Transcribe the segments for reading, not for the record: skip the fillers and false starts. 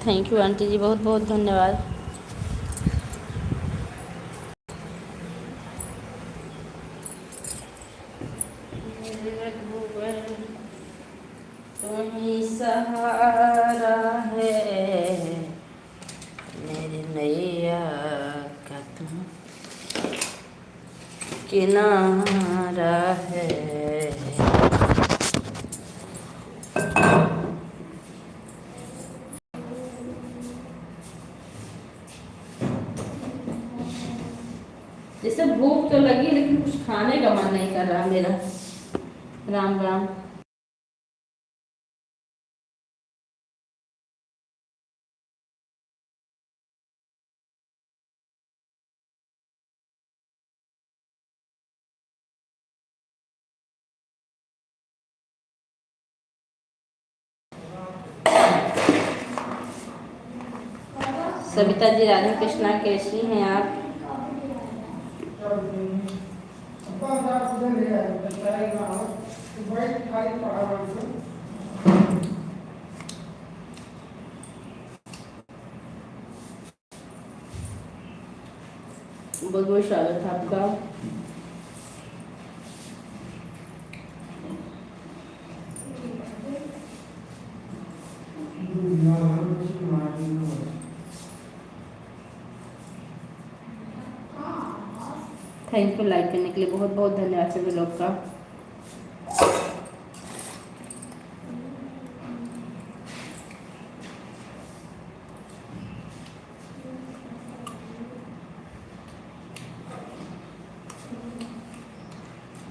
Thank you aunty जी, बहुत बहुत धन्यवाद। तुम्ही सहारा है मेरी नैया का, तुम किनारा है। जैसे भूख तो लगी लेकिन कुछ खाने का मन नहीं कर रहा मेरा। राम राम। सविता जी, राधा कृष्णा, कैसी हैं आप? बहुत बहुत स्वागत है आपका। थैंक यू लाइक करने के लिए, बहुत बहुत धन्यवाद सभी लोग का।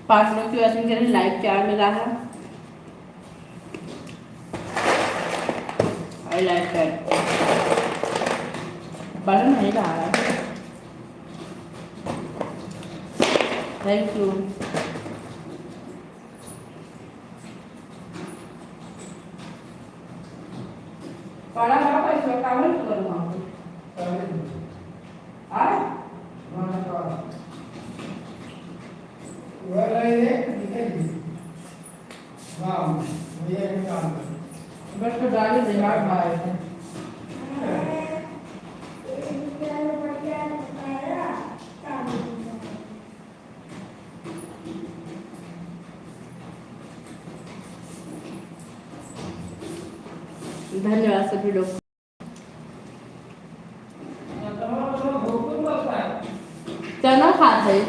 पांच लोग की वजह से लाइव 4 मिला है और लाइव 4 बढ़ नहीं रहा है। Thank you. पढ़ा हुआ पैसा कागज करूँगा बस तो डाली दिमाग मारे थे। धन्यवाद सभी लोग। चना खाते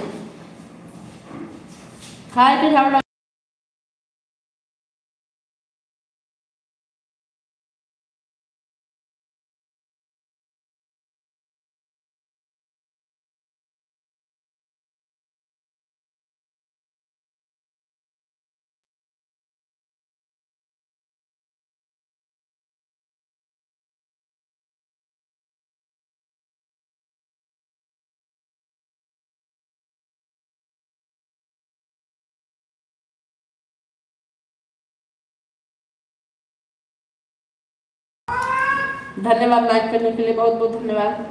खाए के हम लोग धन्यवाद लाइक करने के लिए, बहुत बहुत धन्यवाद।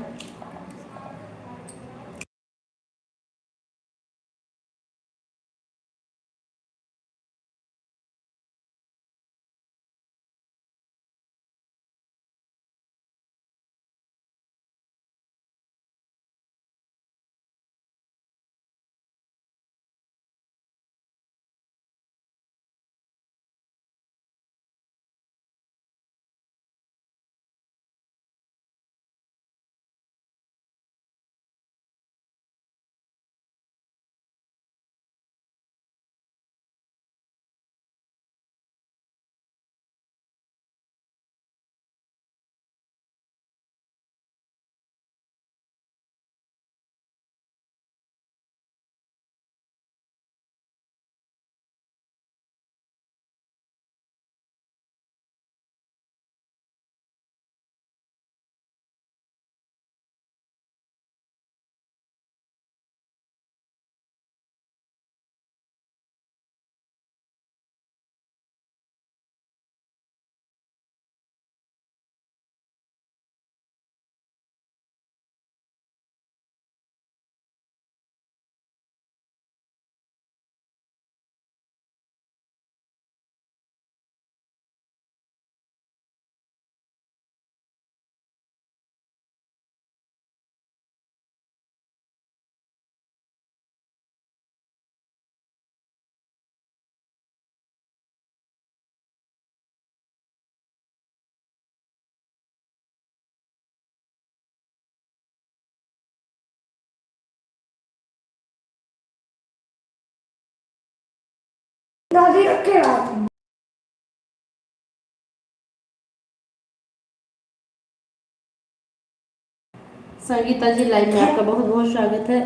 संगीता जी लाइव में आपका बहुत बहुत स्वागत है।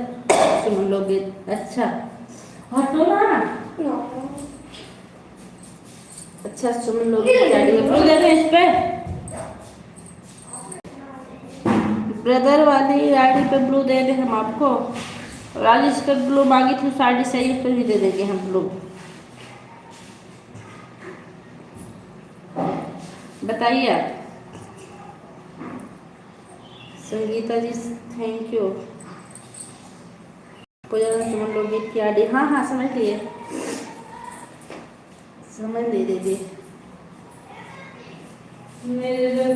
सुन लोगे? अच्छा हटो ना। अच्छा सुन लोगे इस पे ब्रदर वाली आईडी पे ब्लू दे दे हम आपको। और आज इस पे ब्लू मांगी थी साड़ी से, इस पे भी दे देंगे हम ब्लू। बताइए आप। संगीता जी थैंक यू। पूजा सुमन लोकगीत की आईडी, हाँ हाँ समझ लिए, समझ ले दीदी। मेरे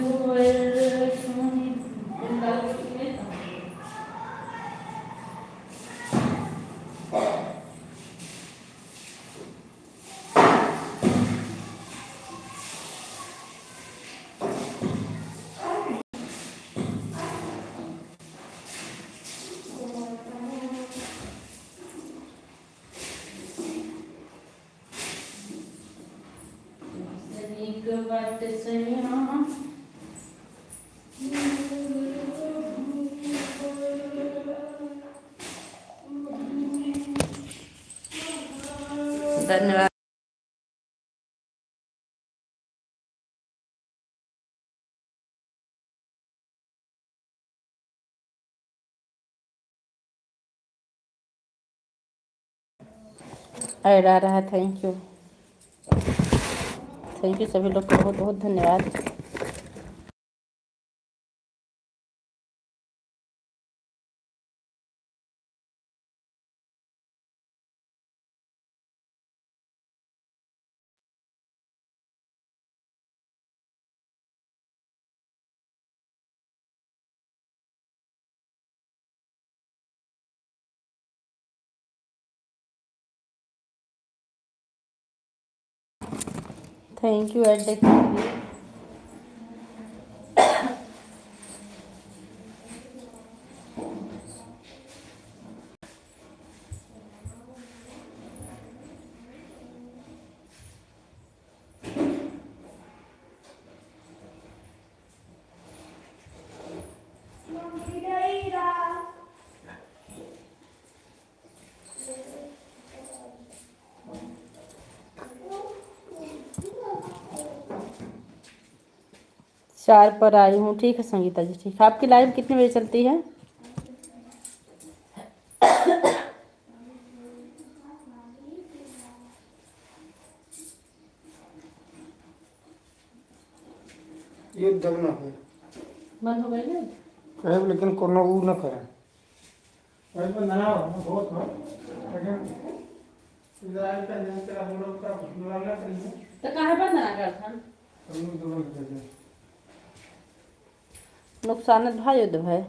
बात सही हाँ। धन्यवाद। ऐड आ रहा है, थैंक यू। थैंक यू सभी लोग को बहुत बहुत धन्यवाद। थैंक यू ऐड देखने के लिए। चार पर आई हूँ, ठीक है संगीता जी, ठीक है। आपकी लाइव कितने बजे चलती है? युद्ध न हो बंद हो गई ना? कहे लेकिन कोनो ऊ न करे कहे तो ना बहुत हो लेकिन इजराइल का जन तेरा हम लोग का लड़ना करिए तो कहाँ बंद ना करता? हम लोग दोनों के नुकसान भाई युद्ध भाई।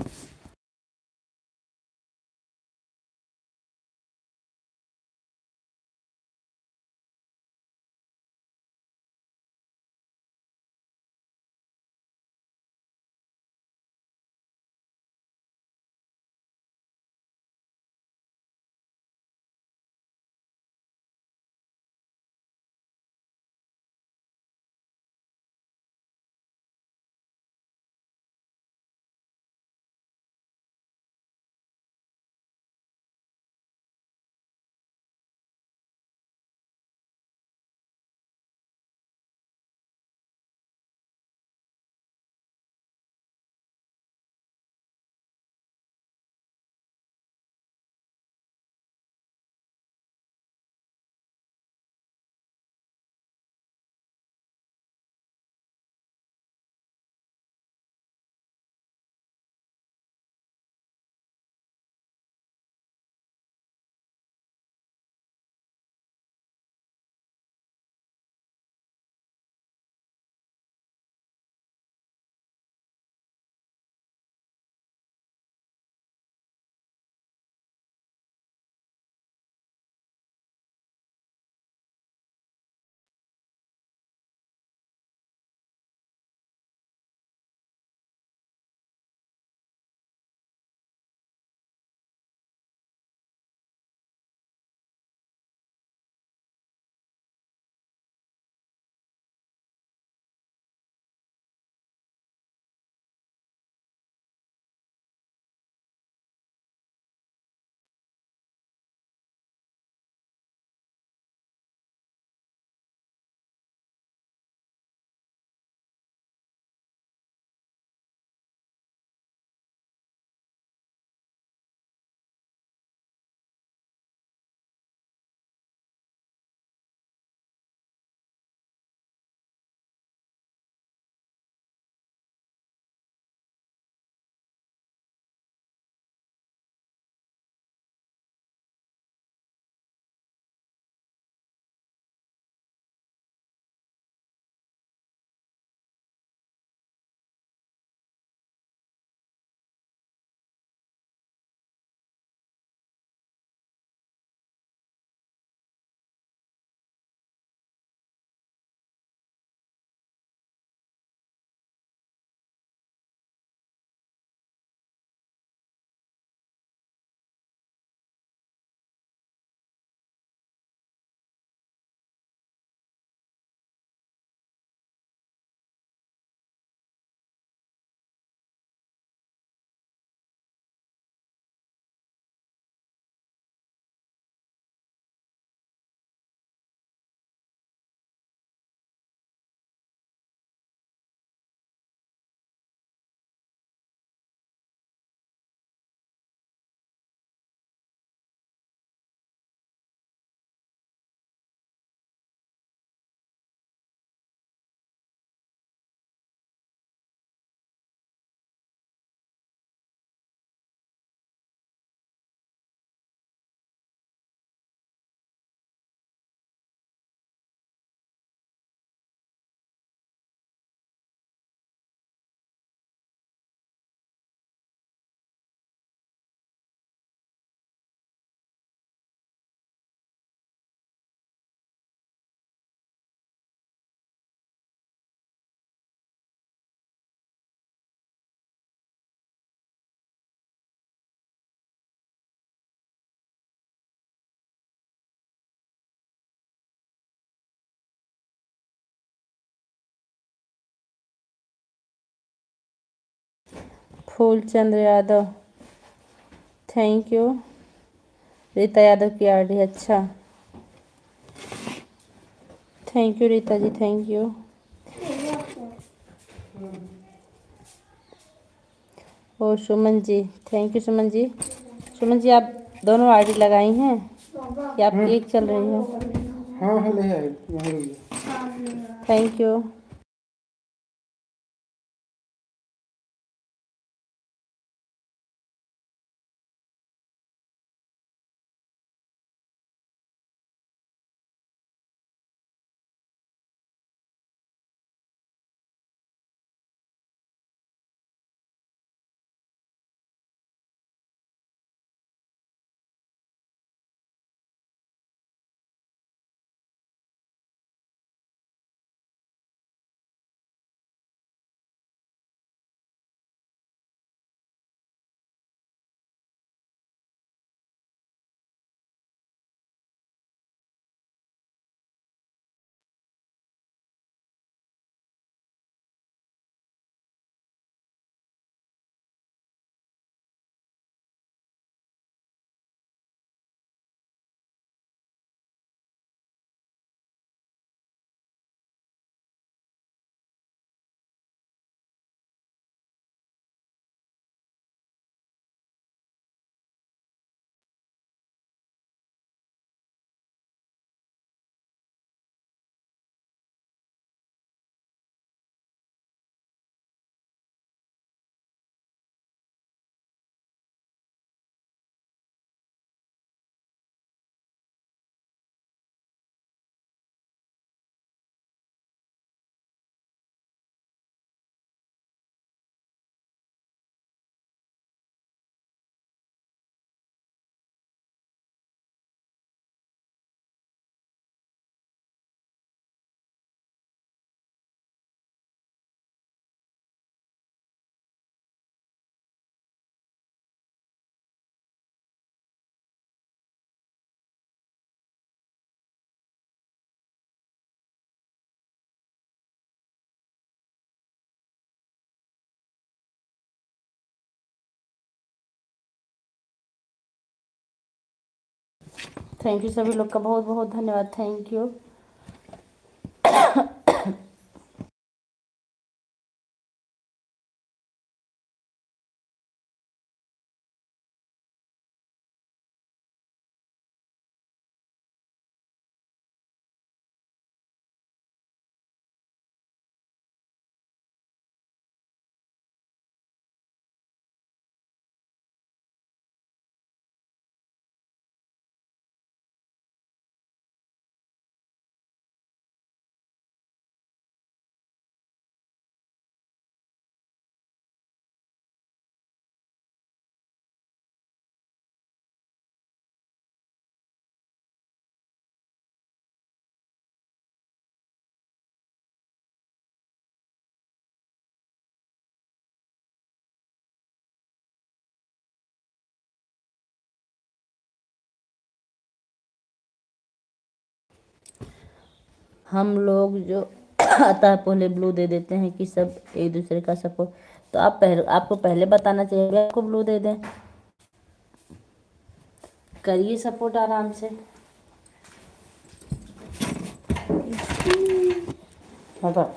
Phoolchand Yadav, thank you. रीता यादव की आईडी, अच्छा thank you Rita ji, thank you. और सुमन जी, थैंक यू सुमन जी। सुमन जी आप दोनों आईडी लगाई हैं या आपकी एक चल रही है? हाँ हाँ ले आए यहाँ ले। Thank you. थैंक यू सभी लोग का बहुत बहुत धन्यवाद, थैंक यू। हम लोग जो आता है पहले ब्लू दे देते हैं कि सब एक दूसरे का सपोर्ट, तो आपको पहले बताना चाहिए आपको ब्लू दे दें। करिए सपोर्ट आराम से। हटा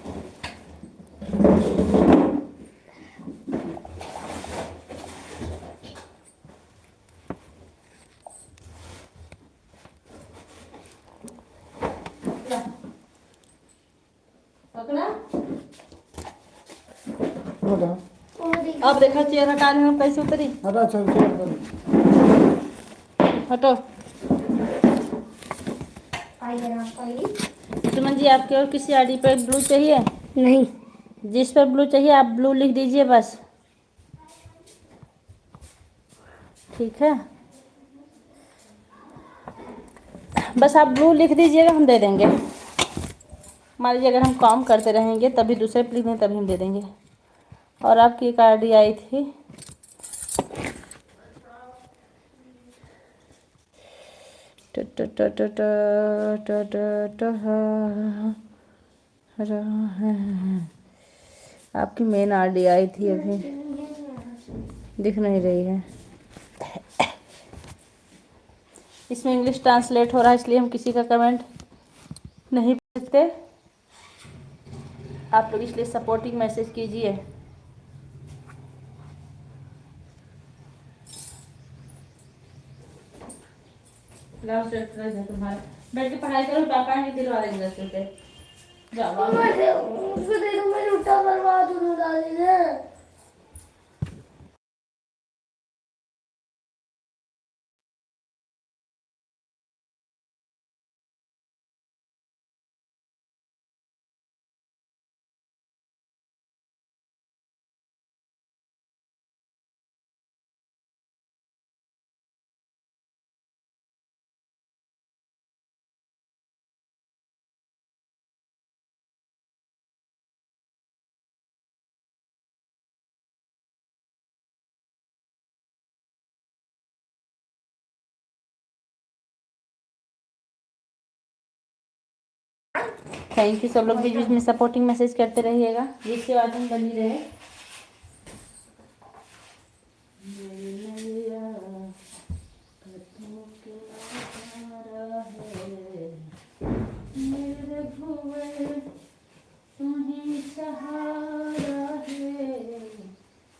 पकड़ा। हटा अब देखा चेयर हटा लेना कैसे उतरी। हटा चल चल हटो। सुमन जी आपके और किसी आईडी पर ब्लू चाहिए? नहीं। जिस पर ब्लू चाहिए आप ब्लू लिख दीजिए बस, ठीक है? बस आप ब्लू लिख दीजिएगा, हम दे देंगे। मान लीजिए अगर हम काम करते रहेंगे तभी दूसरे पे लिख दें तभी हम दे देंगे। और आपकी एक आईडी आई थी, आपकी मेन आईडी आई थी अभी। दिख नहीं रही है। इसमें इंग्लिश ट्रांसलेट हो रहा है, इसलिए हम किसी का कमेंट नहीं पढ़ सकते। आप लोग इसलिए सपोर्टिंग मैसेज कीजिए। लाओ स्वेटर इधर तुम्हारा, बैठ के पढ़ाई करो, पापा आएंगे दिलवा देंगे 10 रुपये। जाओ उसको दे दो, मैं उल्टा बर्बाद होने डाली है। Thank you. सब लोग बीच बीच में सपोर्टिंग मैसेज करते रहिएगा, जिससे बात हम बनी रहे।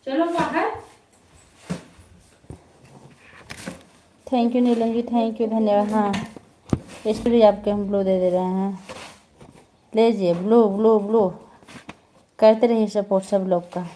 चलो बाहर। Thank you Neelam ji, thank you, धन्यवाद। हाँ, इसलिए आपके हम ब्लू दे रहे हैं। लीजिए ब्लू ब्लू ब्लू, करते रहिए सपोर्ट सब लोग का।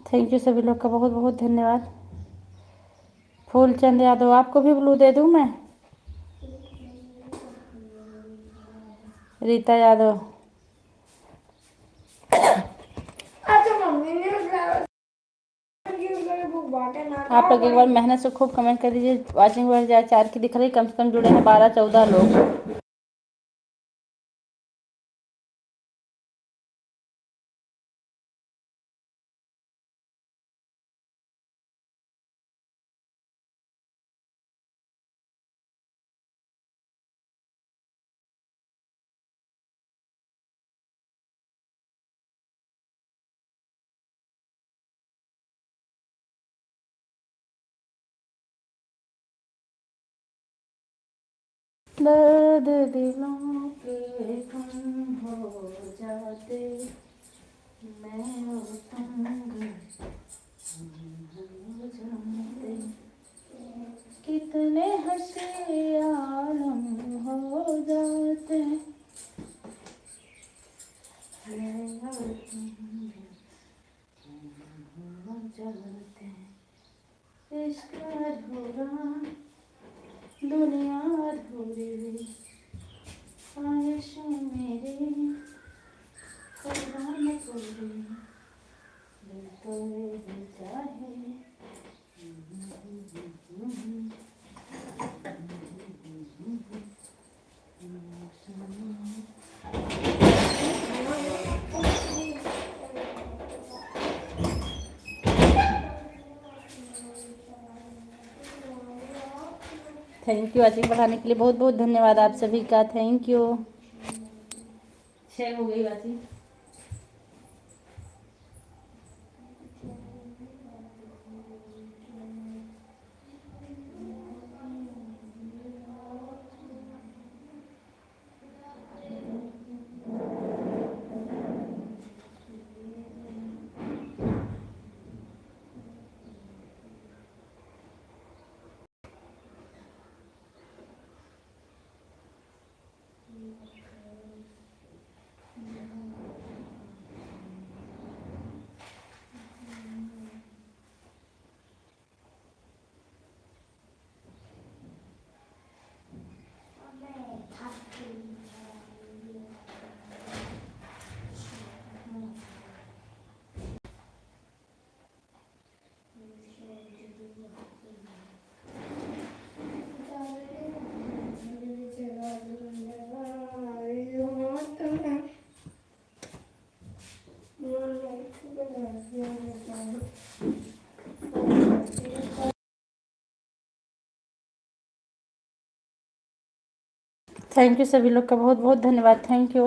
थैंक यू सभी लोग का बहुत बहुत धन्यवाद। फूलचंद यादव, आपको भी ब्लू दे दूँ मैं? रीता यादव, अच्छा मम्मी ने बुक बांटे ना आप लोग एक बार मेहनत से खूब कमेंट कर दीजिए। वॉचिंग बढ़ जाए, 4 की दिख रही, कम से कम जुड़े हैं 12-14 लोग। दर्द दिलों के तुम हो जाते, मैं और तुम हो जाते, कितने हंसी आलम हो जाते, मैं और तुम हो जाते, इश्क अधूरा दुनिया अधूरी, ख्वाहिशें मेरी खुदा न पूरी, दिल तो ये चाहे। Thank you. वॉचिंग बढ़ाने के लिए बहुत बहुत धन्यवाद आप सभी का, थैंक यू। 6 हो गई वॉचिंग। थैंक यू सभी लोग का बहुत बहुत धन्यवाद, थैंक यू।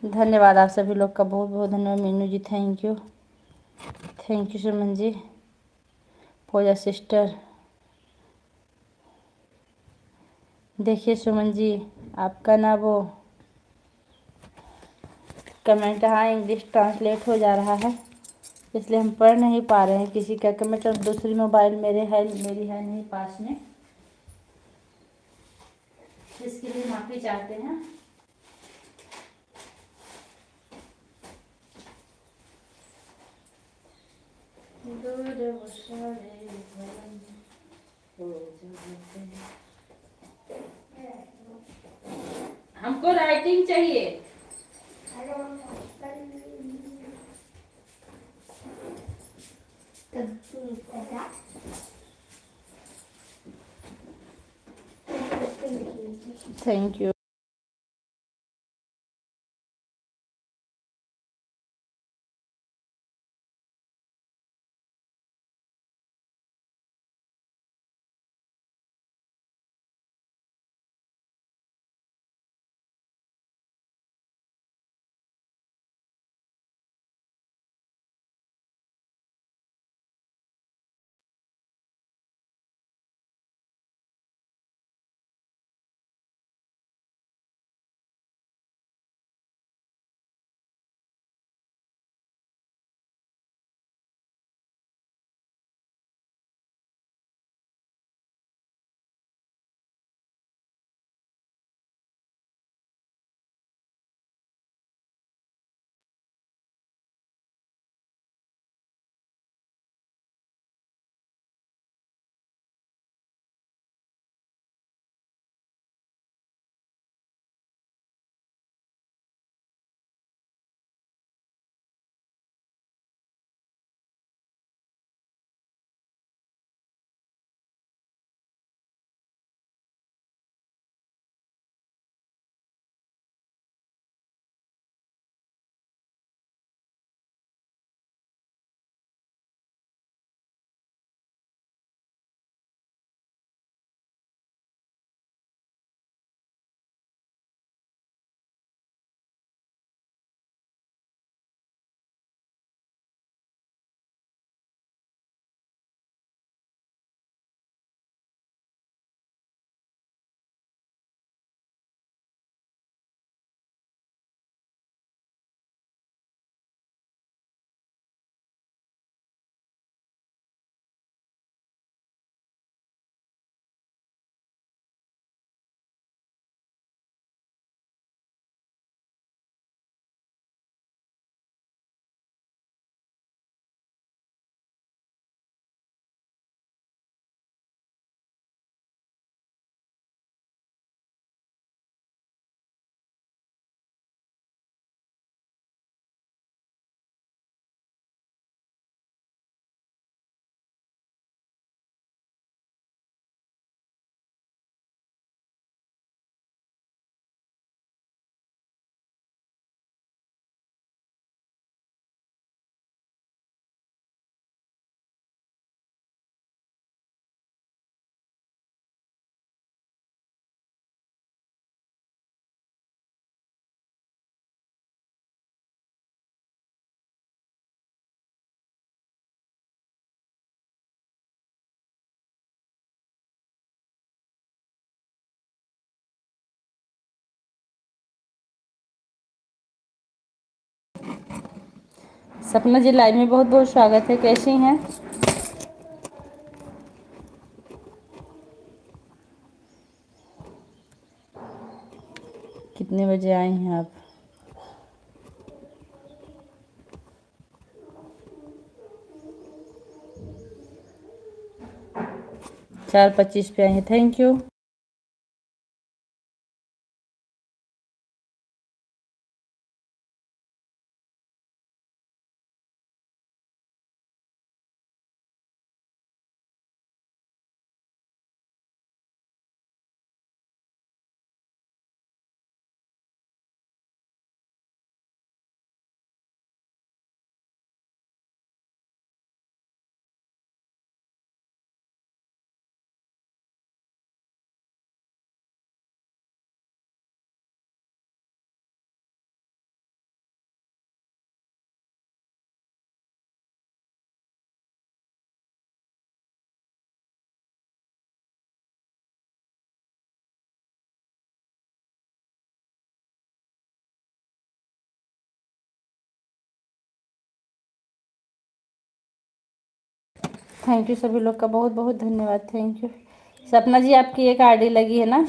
धन्यवाद आप सभी लोग का, बहुत बहुत धन्यवाद। Meenu ji thank you Suman ji, Pooja sister. देखिए सुमन जी, आपका ना वो कमेंट, हाँ इंग्लिश ट्रांसलेट हो जा रहा है, इसलिए हम पढ़ नहीं पा रहे हैं किसी का कमेंट। और दूसरी मोबाइल मेरी है नहीं पास में, इसके लिए माफ़ी चाहते हैं। हमको राइटिंग चाहिए। Thank you. सपना जी लाइव में बहुत बहुत स्वागत है, कैसी हैं? कितने बजे आई हैं आप? 4:25 पे आई हैं, थैंक यू। थैंक यू सभी लोग का बहुत बहुत धन्यवाद। Thank you. सपना जी आपकी एक आईडी लगी है ना?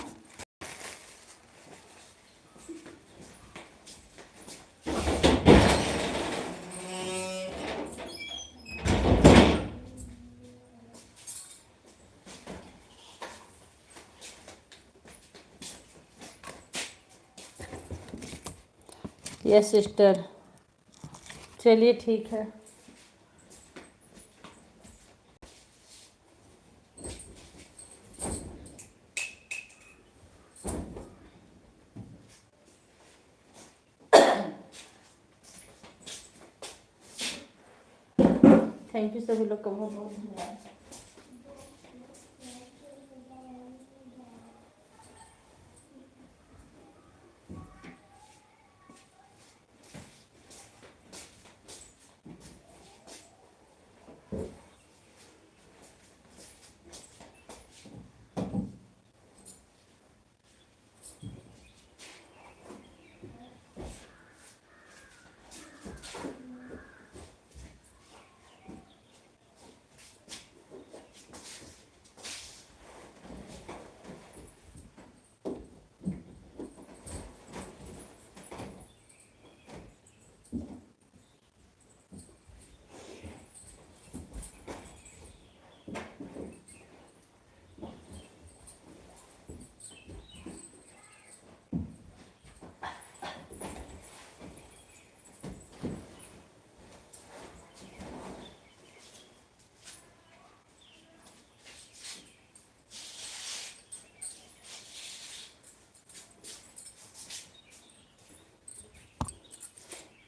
यस सिस्टर, चलिए ठीक है। थैंक यू सभी लोग का बहुत बहुत धन्यवाद।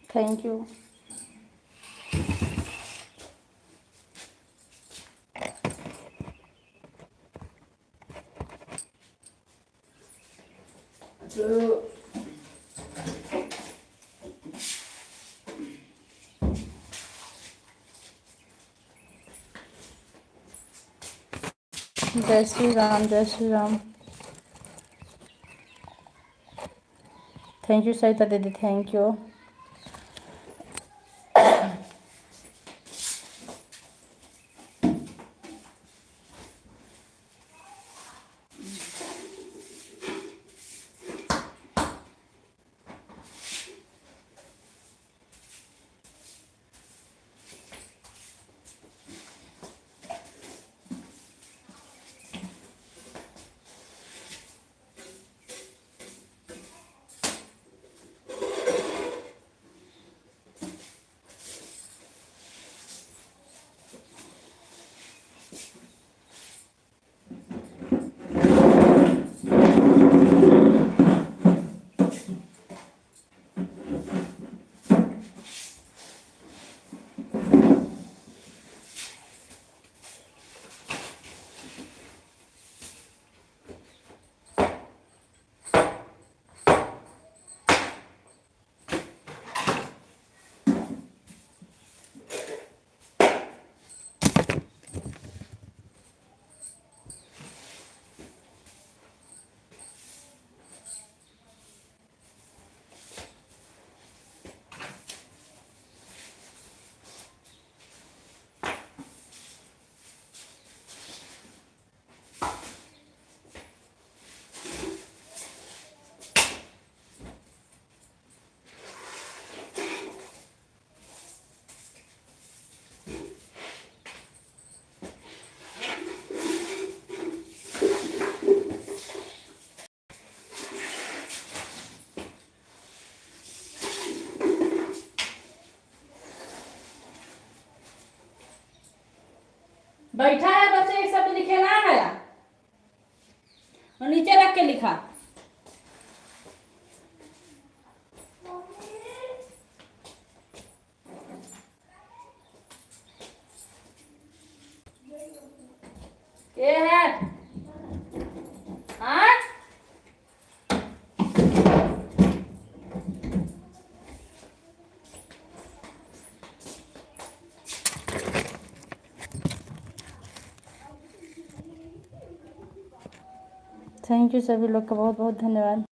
Thank you. जय श्री राम, जय श्री राम। थैंक यू सरिता दीदी, थैंक यू। बैठा है बच्चे, एक शब्द लिखे ना आया और नीचे रख के लिखा। ये है हाँ? थैंक यू सभी लोग का बहुत बहुत धन्यवाद।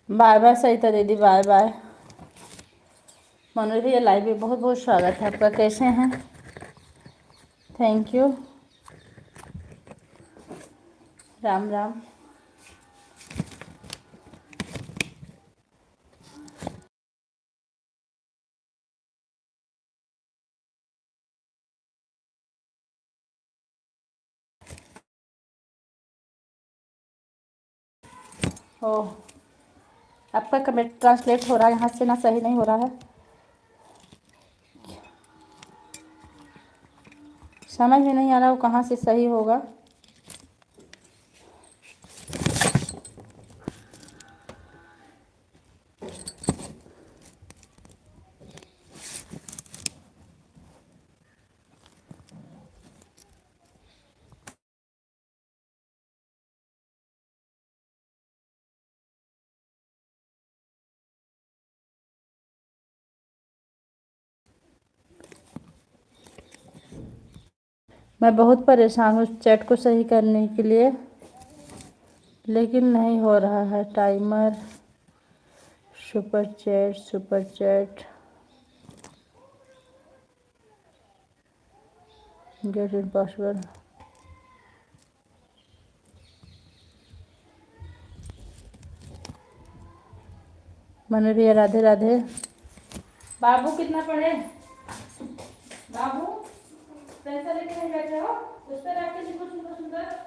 बाय बाय सरिता दीदी, बाय बाय। मनोज भैया लाइव में बहुत बहुत स्वागत है आपका, कैसे हैं? Thank you, Ram Ram. Oh, आपका कमेंट ट्रांसलेट हो रहा है यहाँ से ना, सही नहीं हो रहा है, समझ में नहीं आ रहा वो कहाँ से सही होगा। मैं बहुत परेशान हूँ चैट को सही करने के लिए, लेकिन नहीं हो रहा है। Timer, super chat, super chat, get in password. Manoj भैया राधे राधे। बाबू कितना पढ़े? बाबू पेंसिल लेके नहीं बैठे हो, उस पर रख के लिखो सुंदर सुंदर।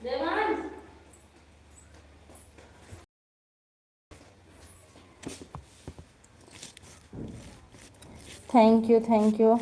Devansh, thank you thank you.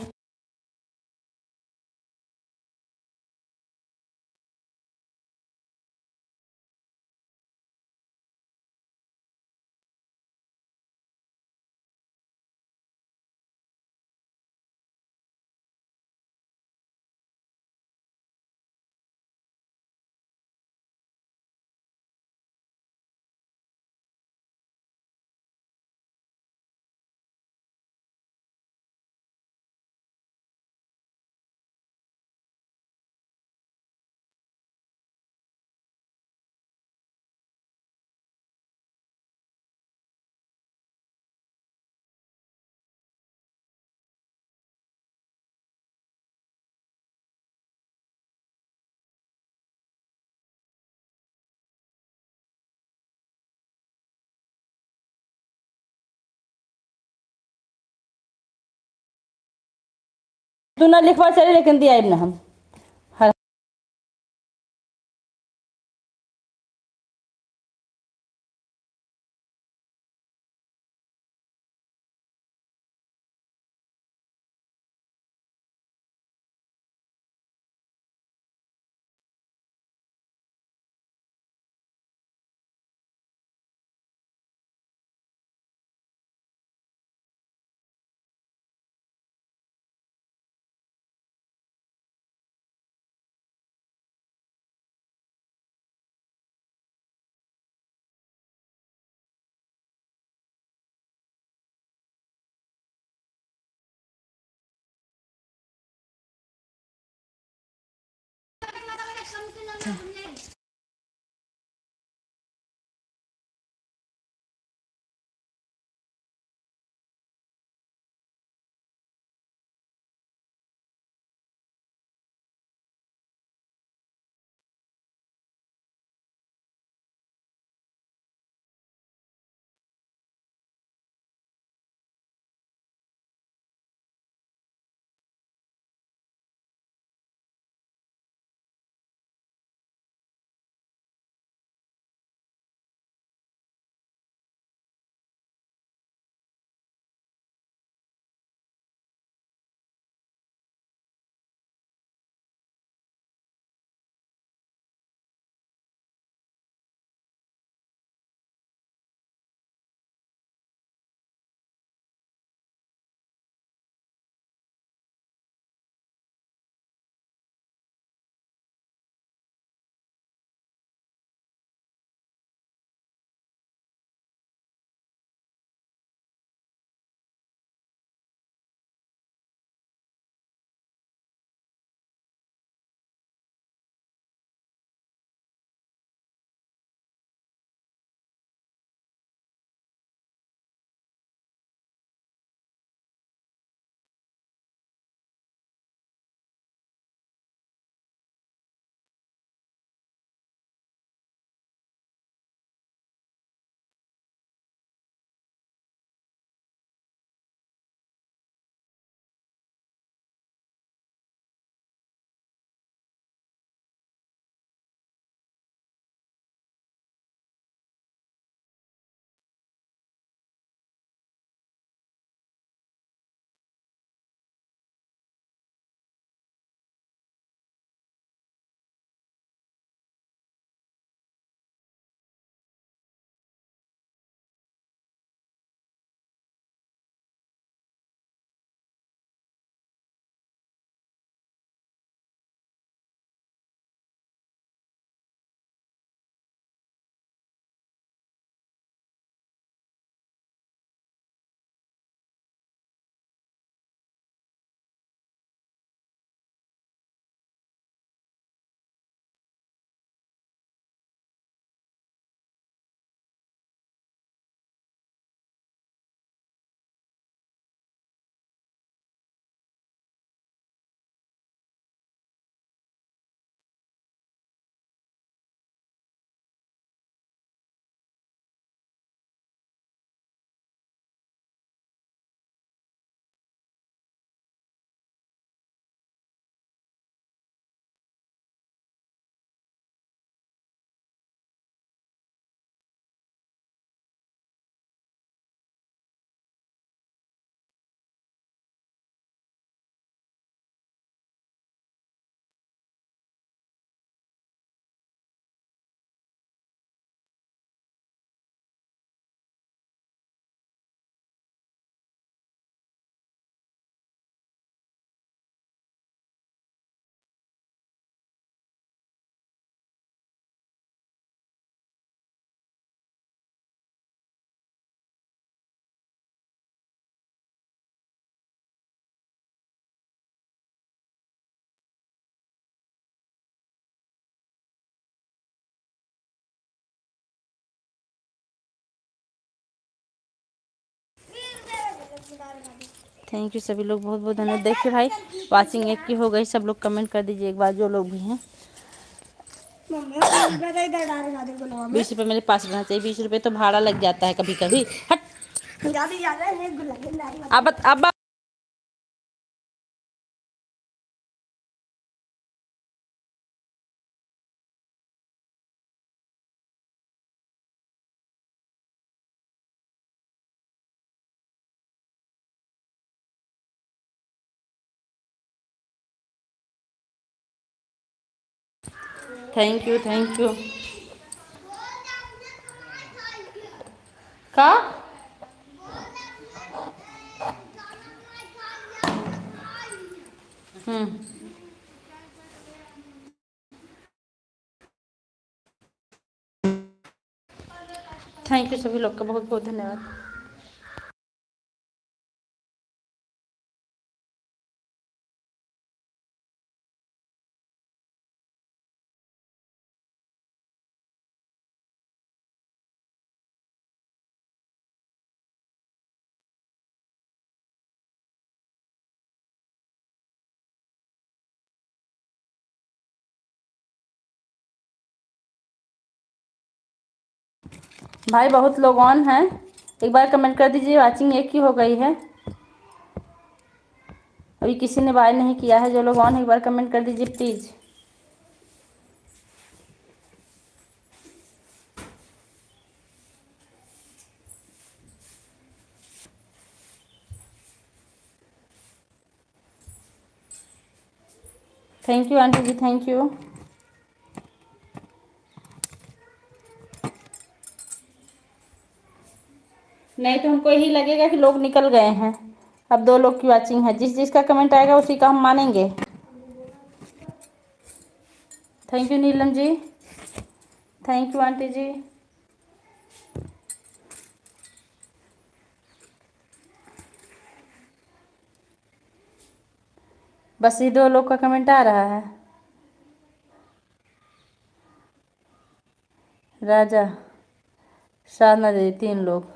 तू ना लिखवा चले, लेकिन दिया ना हम। थैंक यू सभी लोग, बहुत बहुत धन्यवाद। देखिए भाई वाचिंग 1 की हो गई, सब लोग कमेंट कर दीजिए एक बार जो लोग भी हैं। 20 रुपये मेरे पास रहना चाहिए, 20 रुपये तो भाड़ा लग जाता है कभी कभी। हट अब थैंक यू का थैंक यू सभी लोग का बहुत बहुत धन्यवाद। भाई बहुत लोग ऑन हैं, एक बार कमेंट कर दीजिए। वाचिंग 1 की हो गई है, अभी किसी ने बाय नहीं किया है। जो लोग ऑन है एक बार कमेंट कर दीजिए please. Thank you aunty ji, thank you. नहीं तो हमको यही लगेगा कि लोग निकल गए हैं। अब 2 लोग की वाचिंग है, जिस जिसका कमेंट आएगा उसी का हम मानेंगे। Thank you Neelam ji, thank you aunty ji. बस ये 2 लोग का कमेंट आ रहा है। राजा, साधना दीदी, 3 लोग।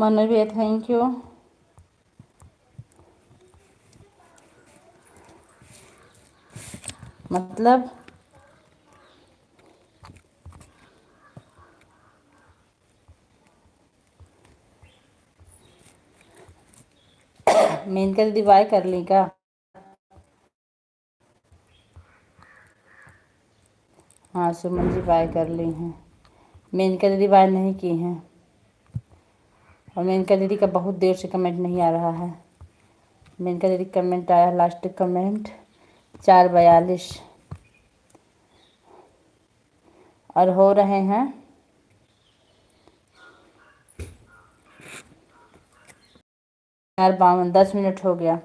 मनोज भैया थैंक यू। मतलब मेनका दीदी बाय कर ली का? हाँ सुमन जी बाय कर ली हैं, मेनका दीदी बाय नहीं की हैं। और मेनका दीदी का बहुत देर से कमेंट नहीं आ रहा है। मेनका दीदी कमेंट आया, लास्ट कमेंट 4:42 और हो रहे हैं 4:52। 10 मिनट हो गया।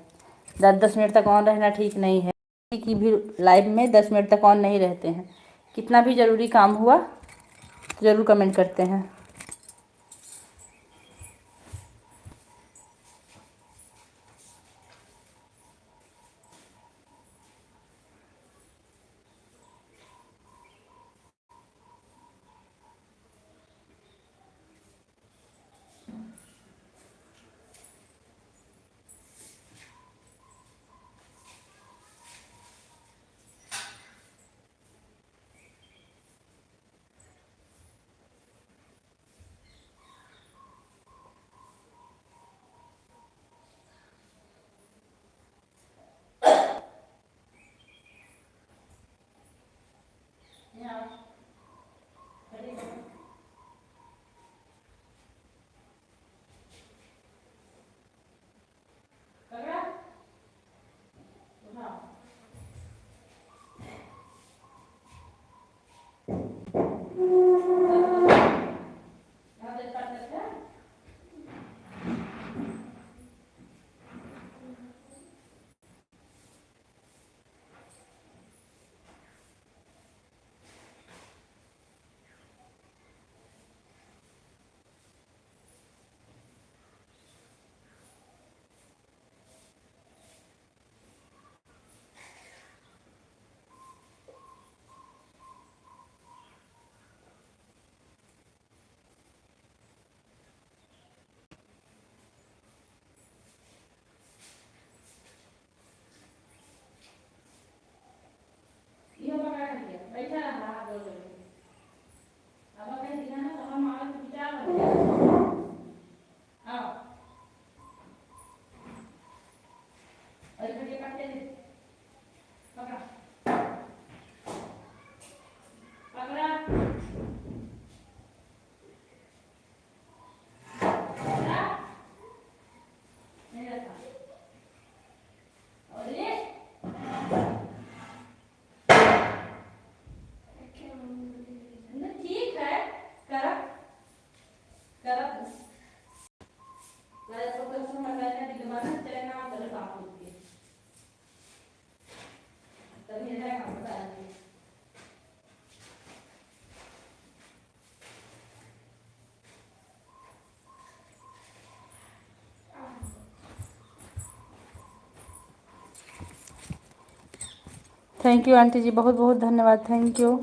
10 मिनट तक ऑन रहना ठीक नहीं है। किसी की भी लाइव में 10 मिनट तक ऑन नहीं रहते हैं। कितना भी ज़रूरी काम हुआ तो ज़रूर कमेंट करते हैं। ठीक है करब करब थैंक यू आंटी जी, बहुत बहुत धन्यवाद, थैंक यू।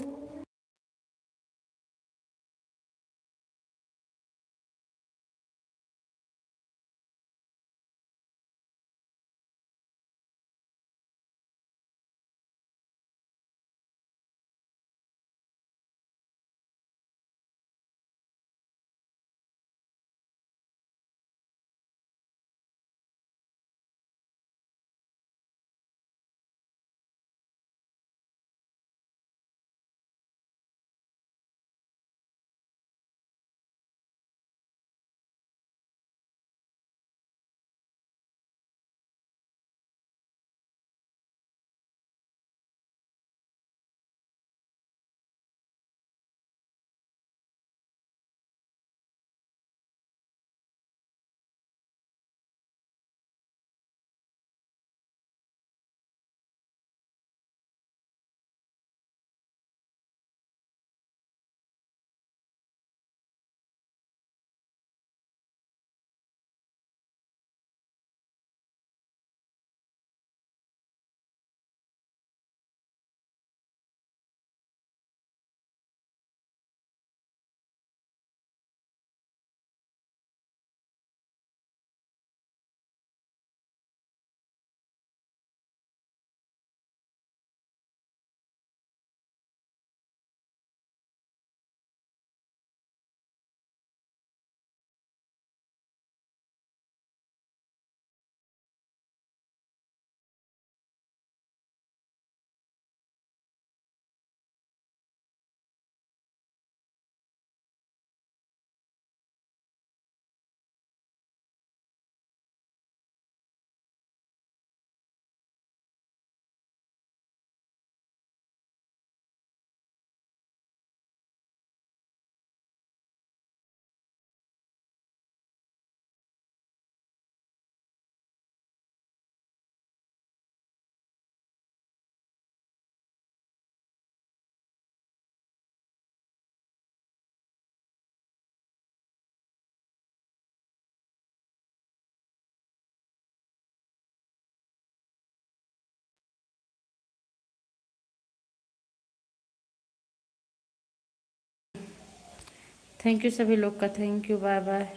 थैंक यू सभी लोग का, थैंक यू, बाय बाय,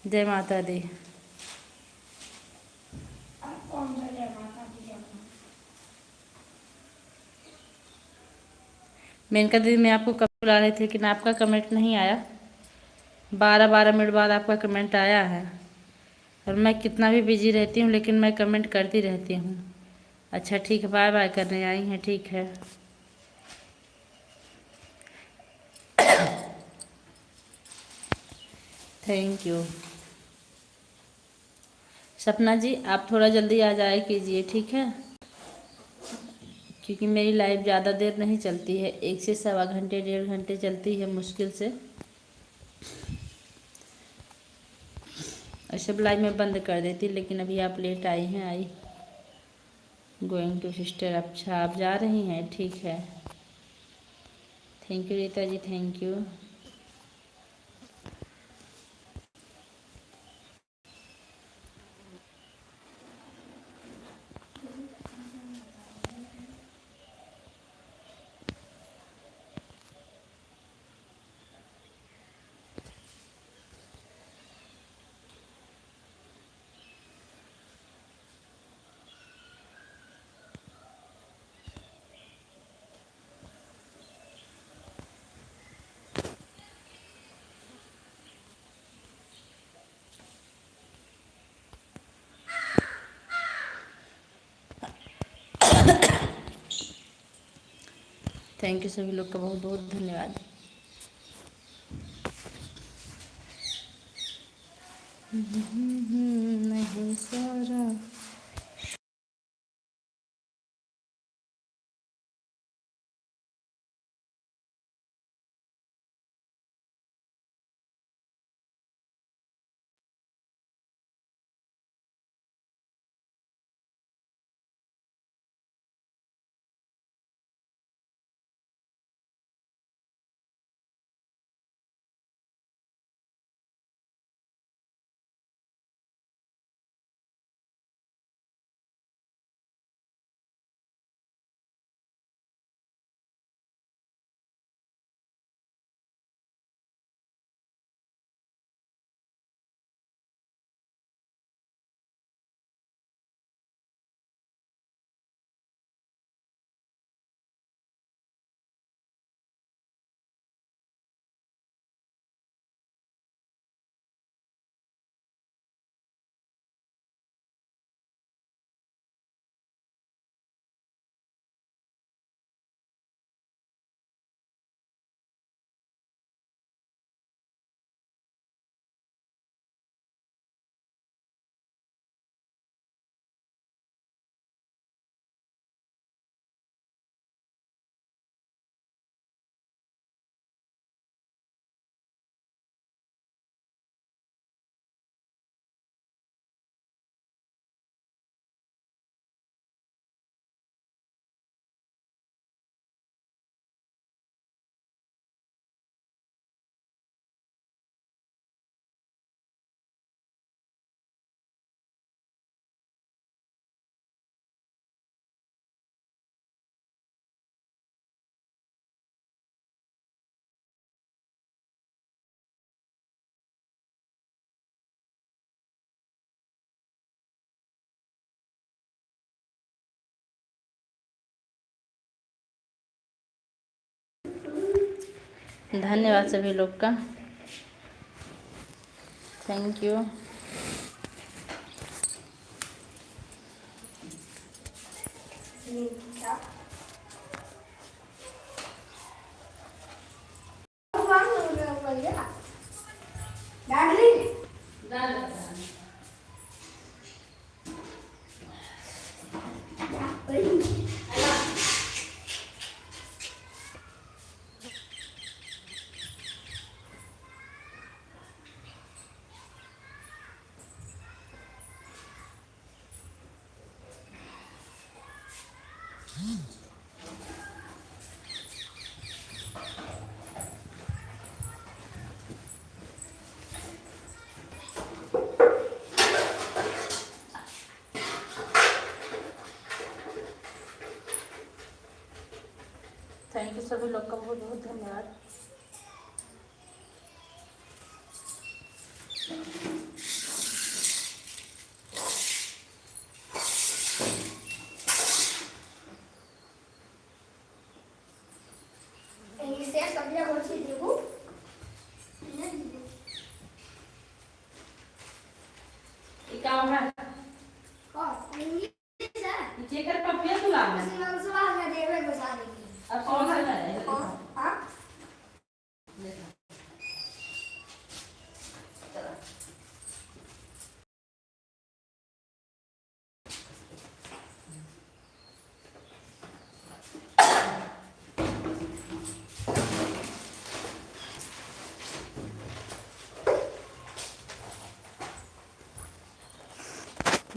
जय माता दी। कौन सा जय माता दी जय माता मेनका दीदी मैं आपको कब बुला रही थी लेकिन आपका कमेंट नहीं आया। 12 मिनट बाद आपका कमेंट आया है। और मैं कितना भी बिजी रहती हूँ लेकिन मैं कमेंट करती रहती हूँ। अच्छा ठीक है, बाय बाय करने आई हैं, ठीक है। Thank you. सपना जी आप थोड़ा जल्दी आ जाए कीजिए, ठीक है, क्योंकि मेरी लाइफ ज़्यादा देर नहीं चलती है, 1 से सवा घंटे 1.5 घंटे चलती है मुश्किल से। और सब लाइव में बंद कर देती, लेकिन अभी आप लेट आई हैं, आई गोइंग टू सिस्टर। अच्छा आप जा रही हैं, ठीक है। Thank you Rita ji, thank you. Thank you सभी लोग का बहुत बहुत धन्यवाद। नहीं सारा धन्यवाद सभी लोग का, थैंक यू। थैंक यू सभी लोग का बहुत बहुत धन्यवाद। এটা করছি দেবো ये काम है और इंग्लिश है चेकर का पे तो लाना उसमें हम सवाल का देवे बता देंगे अब कौन सा है हाँ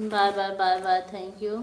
bye bye bye bye thank you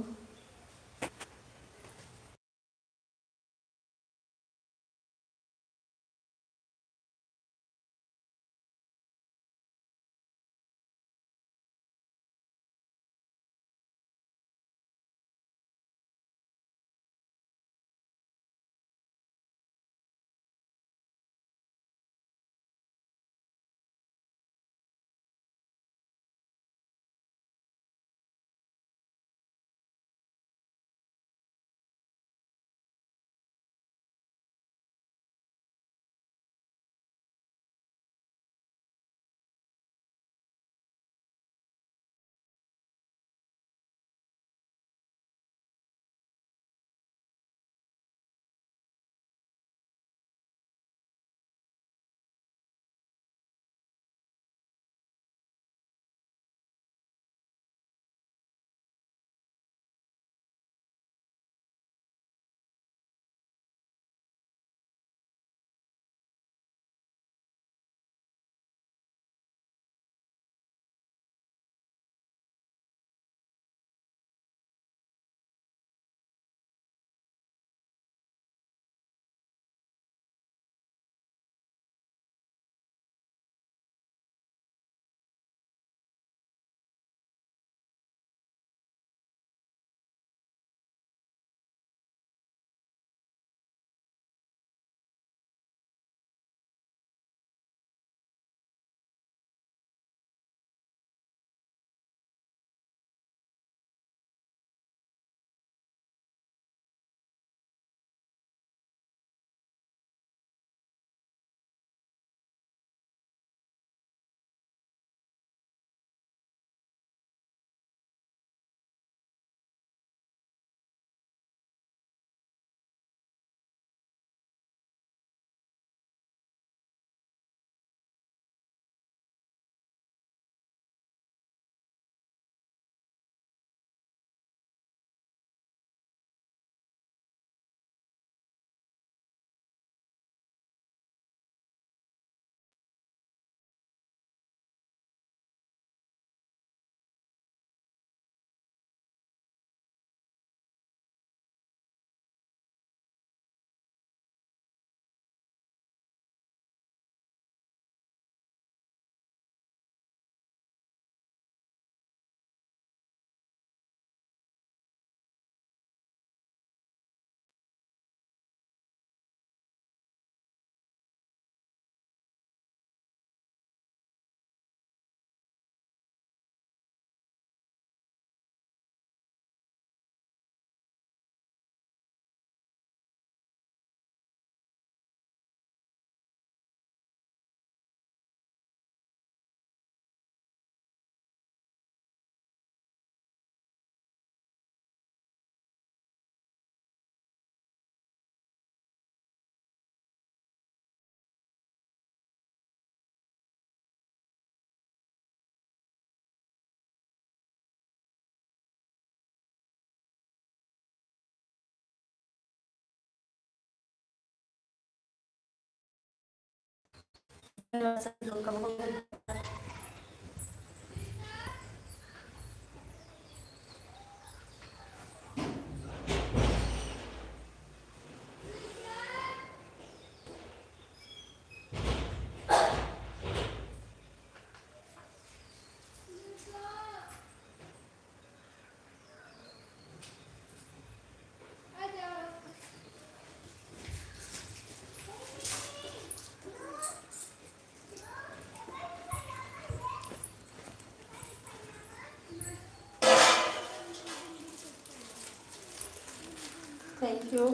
thank you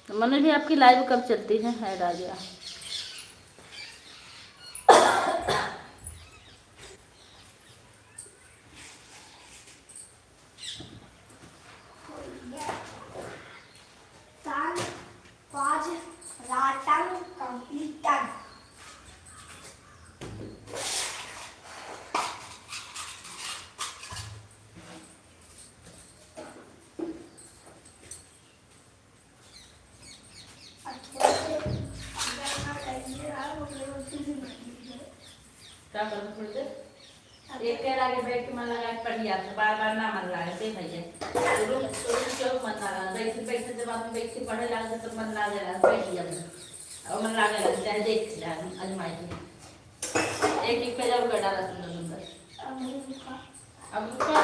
Manoj भी आपकी लाइव कब चलती है? ऐड आ गया। तान पाज रातन कंप्लीटन। क्या करूँ थोड़ी देर? एक पैर आगे बैठ के मन लगा के पढ़ लिया, बार बार ना मन लगा से भैया रुक क्यों मन लगा बैठ बैठ जब आप बैठ के पढ़े लगा तो मन लगा बैठ लिया और मन लगा चाहे देख आजमाई एक एक पेज और कर डाला सुंदर सुंदर। अब रुका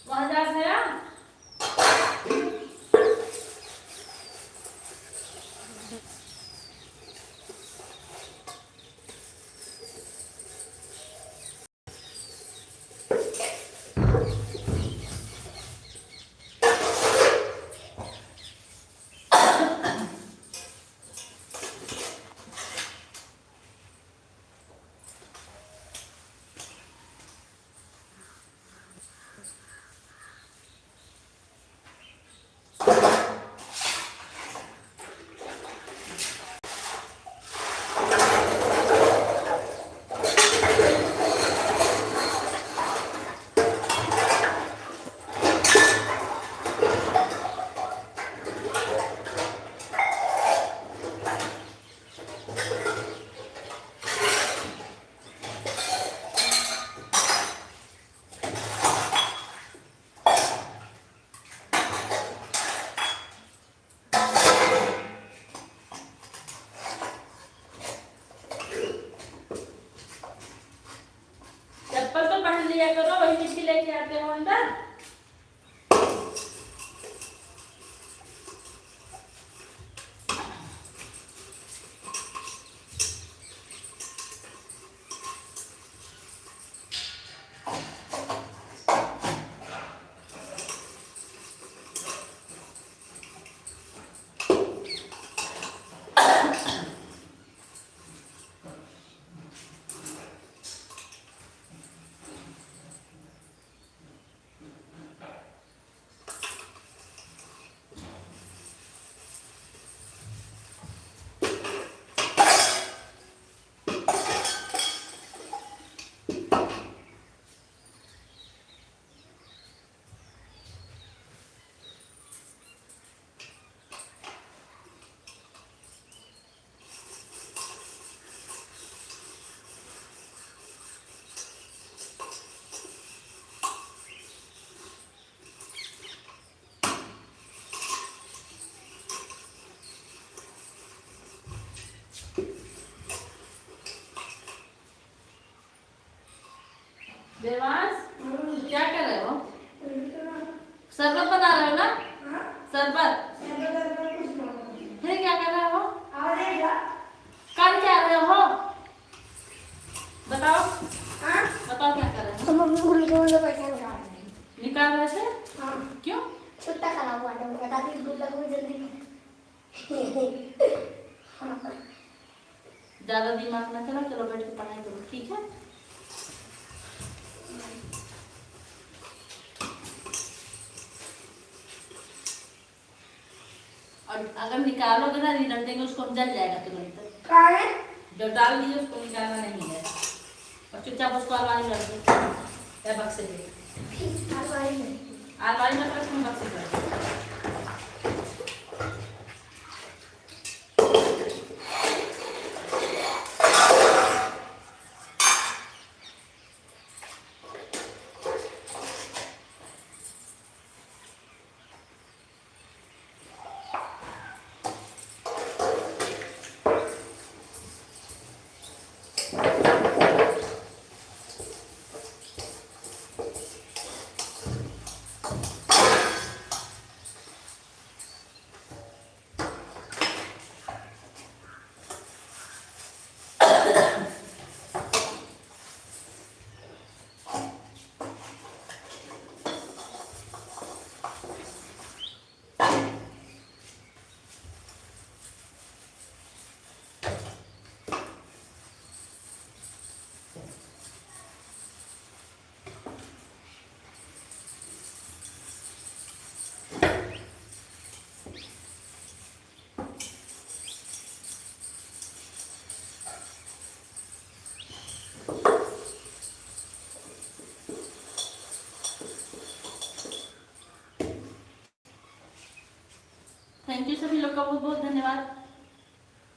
वहाँ जा गया। चप्पल तो पहन लिया करो, वही मिट्टी लेके आते हो अंदर। देवांश क्या कर रहे हो? शरबत बना रहे हो ना? शरबत। फिर क्या कर रहे हो? कर क्या रहे हो? बताओ। बताओ क्या कर रहे हो? निकाल रहे थे? क्यों? छुट्टा खराब हुआ था, बता दी गुल्ला को जल्दी। ज्यादा दिमाग ना चला, चलो बैठ के पढ़ाई करो, ठीक है? और अगर निकालोगे ना रिजल्ट देंगे उसको जल जाएगा तुरंत। जो डाल दीजिए उसको निकालना नहीं है और चुपचाप उसको अलमारी में रख दो या बक्से पे। अलमारी में रख दो, बक्से पे। थैंक यू सभी लोग का बहुत बहुत धन्यवाद।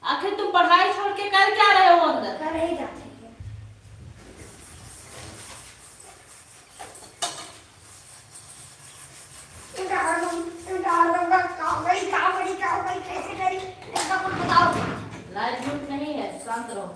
आखिर तुम पढ़ाई छोड़ के कर क्या रहे हो अंदर? कर ही जाते हैं। कैसे करी इसका कुछ बताओ। लाइट झूठ नहीं है, शांत रहो।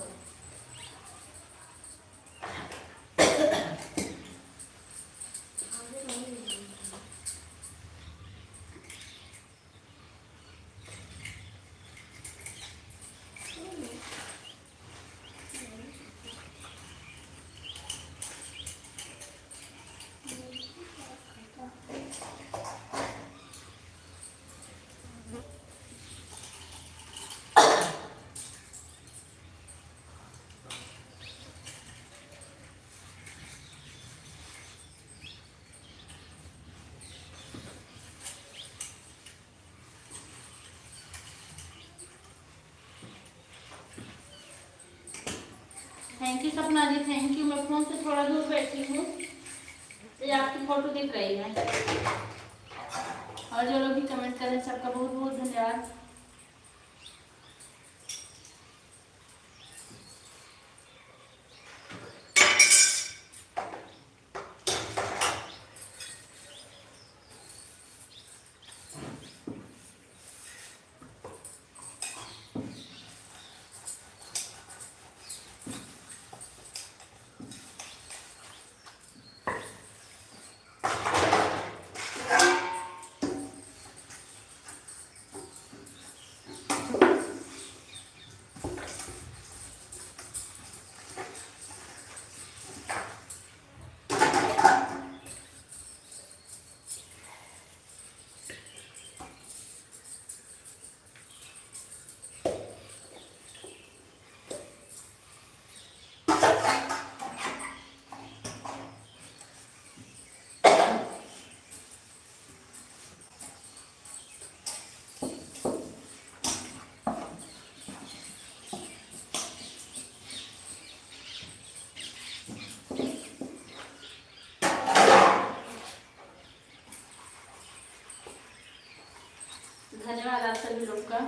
थैंक यू सपना जी, थैंक यू। मैं फोन से थोड़ा दूर बैठी हूँ तो ये आपकी फोटो दिख रही है। और जो लोग भी कमेंट कर रहे हैं सबका बहुत बहुत धन्यवाद। धन्यवाद आप सभी लोग का।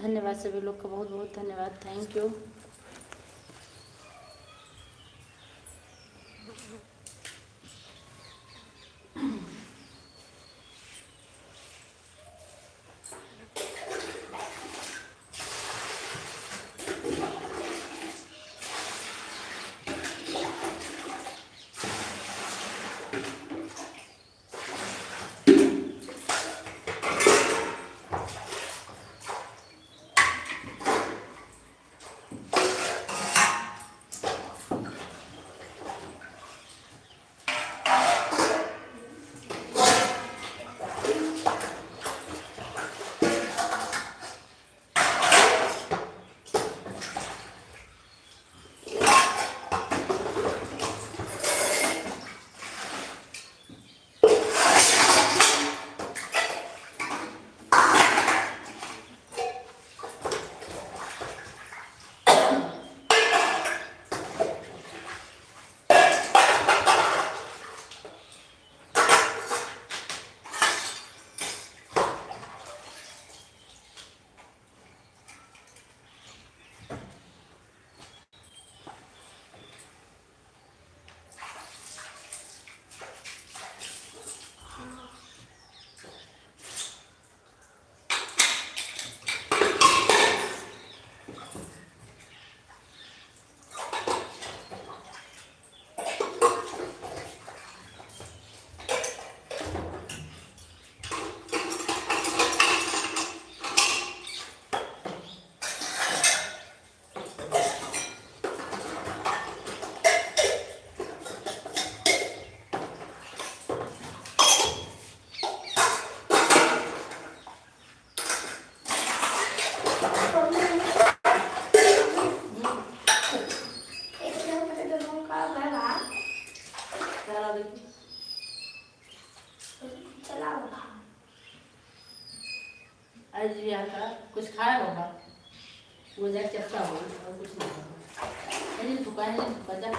धन्यवाद सभी लोग का, बहुत बहुत धन्यवाद। Thank you. आज भी आता कुछ खाया होगा, वो जाके चपका होगा और कुछ नहीं होगा। नहीं थुका है, नहीं थुका जा।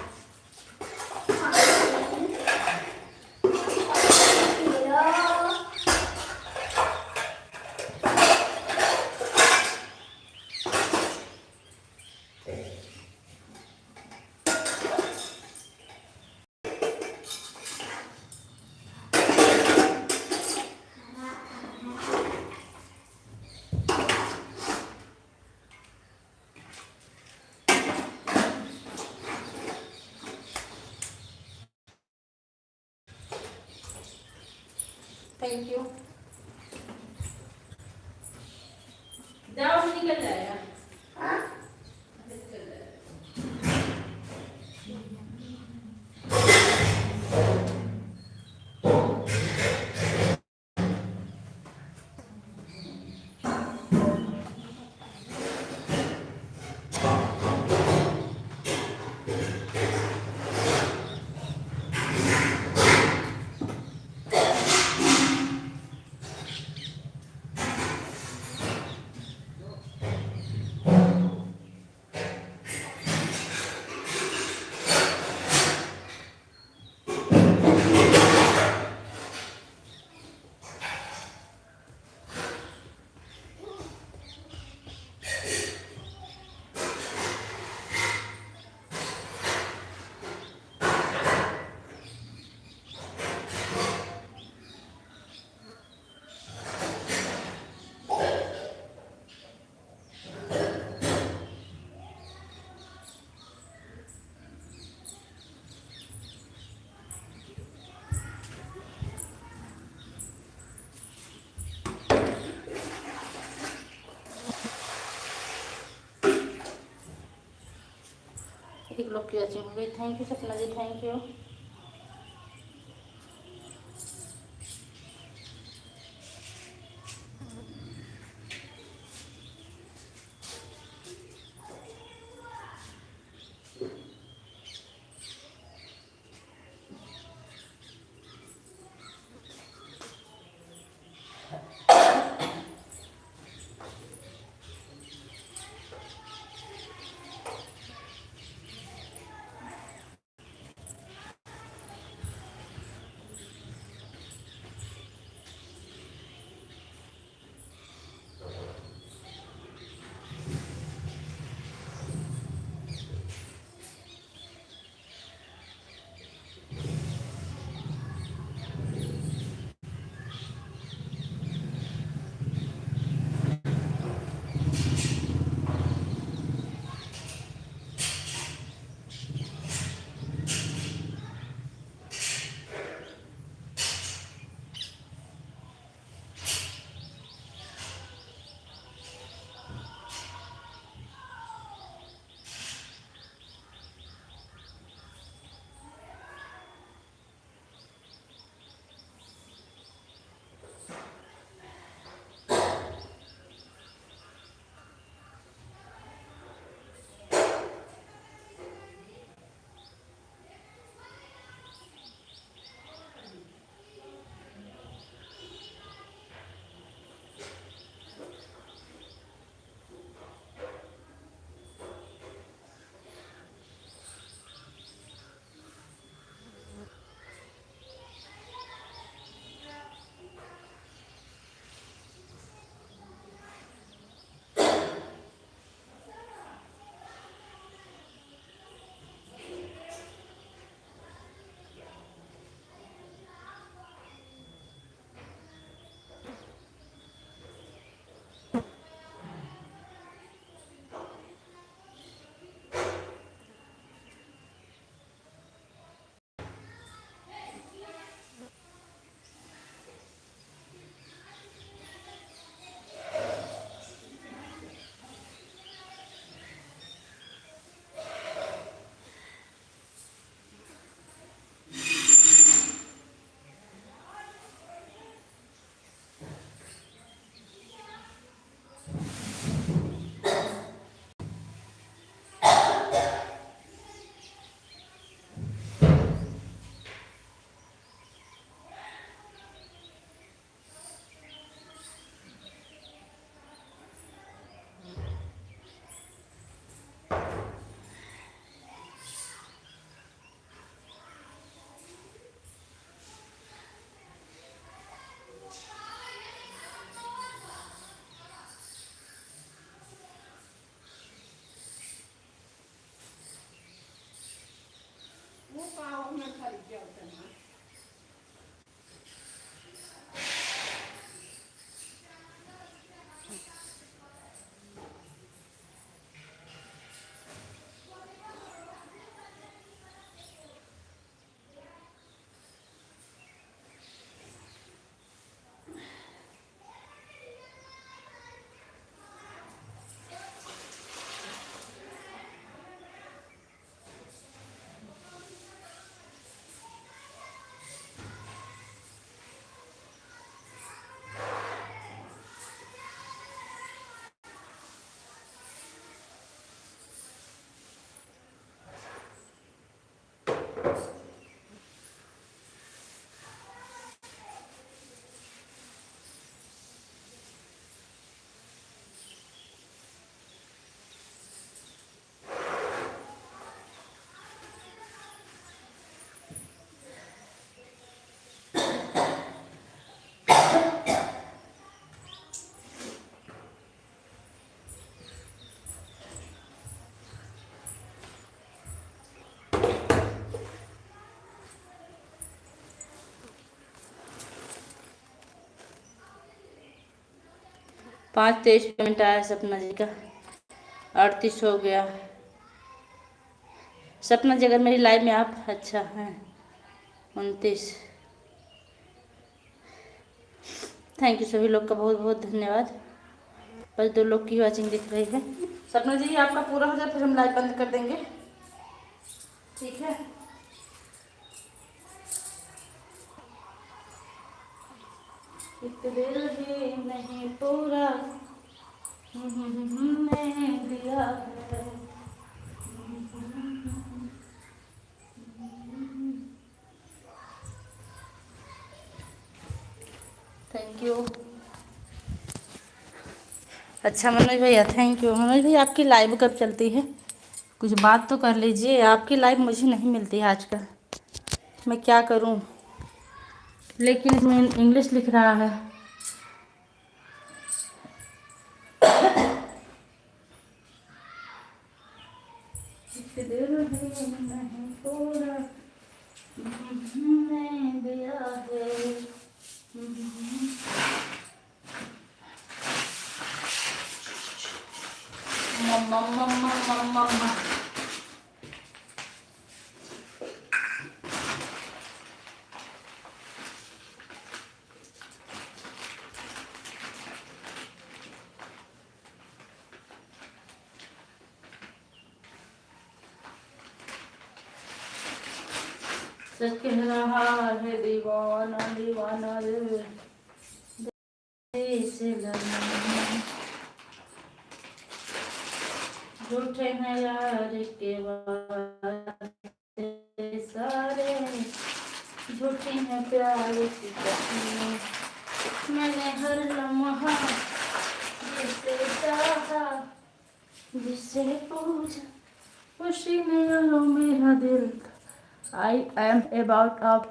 Thank you. जाओ निकल जाएगा। एक लोग की अच्छी हो गई। थैंक यू सपना जी, थैंक यू। 5:23 पेमेंट आया सपना जी का। 38 हो गया। सपना जी अगर मेरी लाइव में आप अच्छा हैं। 29। थैंक यू सभी लोग का बहुत बहुत धन्यवाद। बस 2 लोग की वॉचिंग दिख रही है। सपना जी आपका पूरा हो जाए फिर हम लाइव बंद कर देंगे, ठीक है। एक दिल भी नहीं पूरा मैं दिया है। Thank you. अच्छा मनोज भैया थैंक यू। मनोज भैया आपकी लाइव कब चलती है? कुछ बात तो कर लीजिए। आपकी लाइव मुझे नहीं मिलती है आजकल, मैं क्या करूं। लेकिन इसमें इंग्लिश लिख रहा है। नहीं पूरा मैं दिया है। मम्मा मम्मा मम्मा मम्मा। सच कह रहा है दीवाना दीवाना रे से लड़ना। झूठे हैं यार के वादे सारे, झूठी हैं प्यार की कहानी। मैंने हर लम्हा जिसे चाहा, जिसे पूछा, खुशी में यारो मेरा दिल। I am about up.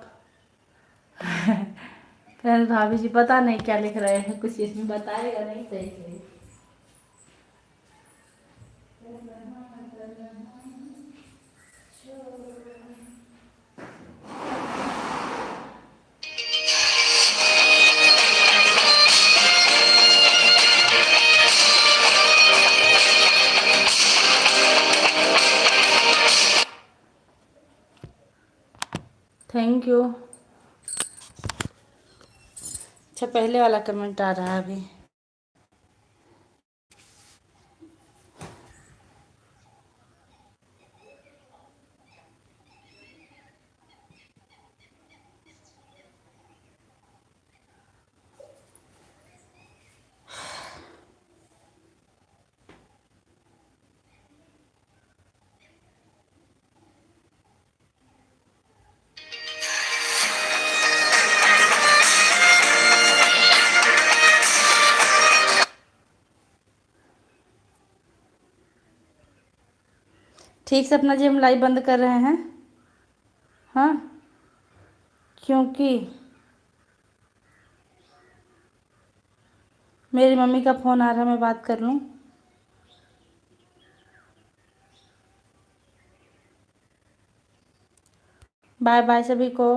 भाभी जी पता नहीं क्या लिख रहे हैं, कुछ इसमें बताएगा नहीं सही सही। Thank you. अच्छा पहले वाला कमेंट आ रहा है अभी। ठीक सपना जी हम लाइव बंद कर रहे हैं। हाँ क्योंकि मेरी मम्मी का फ़ोन आ रहा है, मैं बात कर लूँ। बाय बाय सभी को।